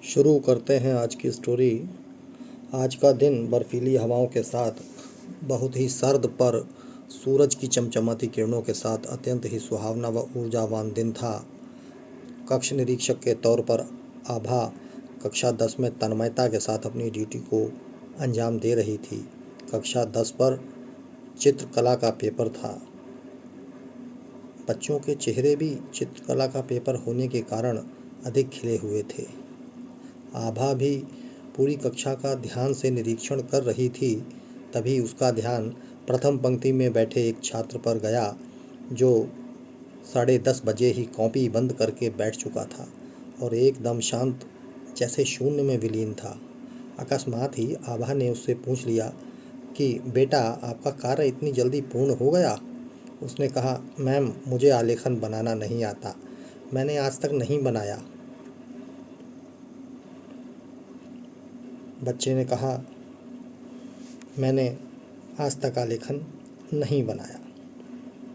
शुरू करते हैं आज की स्टोरी। आज का दिन बर्फीली हवाओं के साथ बहुत ही सर्द पर सूरज की चमचमाती किरणों के साथ अत्यंत ही सुहावना व ऊर्जावान दिन था। कक्ष निरीक्षक के तौर पर आभा कक्षा 10 में तन्मयता के साथ अपनी ड्यूटी को अंजाम दे रही थी। कक्षा 10 पर चित्रकला का पेपर था। बच्चों के चेहरे भी चित्रकला का पेपर होने के कारण अधिक खिले हुए थे। आभा भी पूरी कक्षा का ध्यान से निरीक्षण कर रही थी। तभी उसका ध्यान प्रथम पंक्ति में बैठे एक छात्र पर गया जो 10:30 बजे ही कॉपी बंद करके बैठ चुका था और एकदम शांत जैसे शून्य में विलीन था। अकस्मात ही आभा ने उससे पूछ लिया कि बेटा, आपका कार्य इतनी जल्दी पूर्ण हो गया? उसने कहा, मैम, मुझे आलेखन बनाना नहीं आता, मैंने आज तक नहीं बनाया। बच्चे ने कहा, मैंने आज तक आलेखन नहीं बनाया।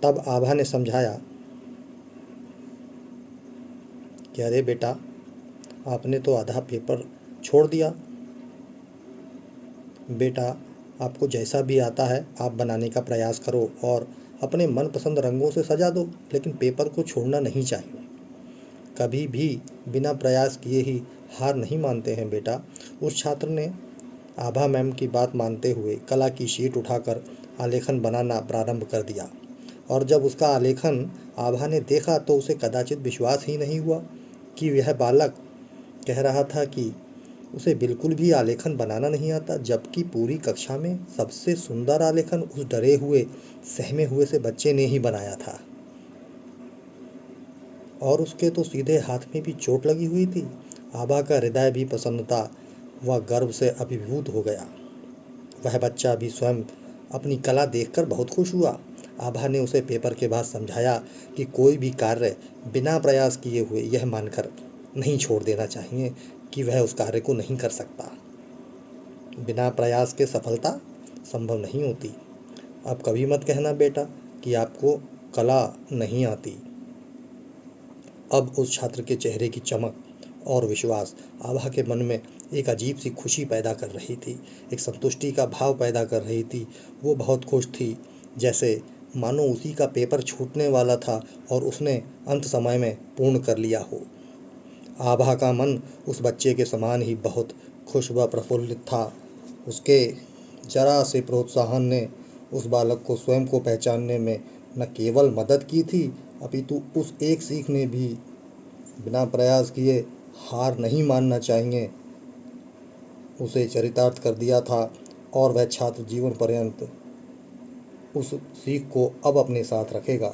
तब आभा ने समझाया कि अरे बेटा, आपने तो आधा पेपर छोड़ दिया। बेटा, आपको जैसा भी आता है आप बनाने का प्रयास करो और अपने मनपसंद रंगों से सजा दो, लेकिन पेपर को छोड़ना नहीं चाहिए। कभी भी बिना प्रयास किए ही हार नहीं मानते हैं बेटा। उस छात्र ने आभा मैम की बात मानते हुए कला की शीट उठाकर आलेखन बनाना प्रारंभ कर दिया और जब उसका आलेखन आभा ने देखा तो उसे कदाचित विश्वास ही नहीं हुआ कि यह बालक कह रहा था कि उसे बिल्कुल भी आलेखन बनाना नहीं आता, जबकि पूरी कक्षा में सबसे सुंदर आलेखन उस डरे हुए, सहमे हुए से बच्चे ने ही बनाया था और उसके तो सीधे हाथ में भी चोट लगी हुई थी। आभा का हृदय भी प्रसन्नता व गर्व से अभिभूत हो गया। वह बच्चा भी स्वयं अपनी कला देखकर बहुत खुश हुआ। आभा ने उसे पेपर के बाद समझाया कि कोई भी कार्य बिना प्रयास किए हुए यह मानकर नहीं छोड़ देना चाहिए कि वह उस कार्य को नहीं कर सकता। बिना प्रयास के सफलता संभव नहीं होती। अब कभी मत कहना बेटा कि आपको कला नहीं आती। अब उस छात्र के चेहरे की चमक और विश्वास आभा के मन में एक अजीब सी खुशी पैदा कर रही थी, एक संतुष्टि का भाव पैदा कर रही थी। वो बहुत खुश थी, जैसे मानो उसी का पेपर छूटने वाला था और उसने अंत समय में पूर्ण कर लिया हो। आभा का मन उस बच्चे के समान ही बहुत खुश व प्रफुल्लित था। उसके जरा से प्रोत्साहन ने उस बालक को स्वयं को पहचानने में न केवल मदद की थी, अपितु उस एक सीख ने भी बिना प्रयास किए हार नहीं मानना चाहिए उसे चरितार्थ कर दिया था और वह छात्र जीवन पर्यंत उस सीख को अब अपने साथ रखेगा।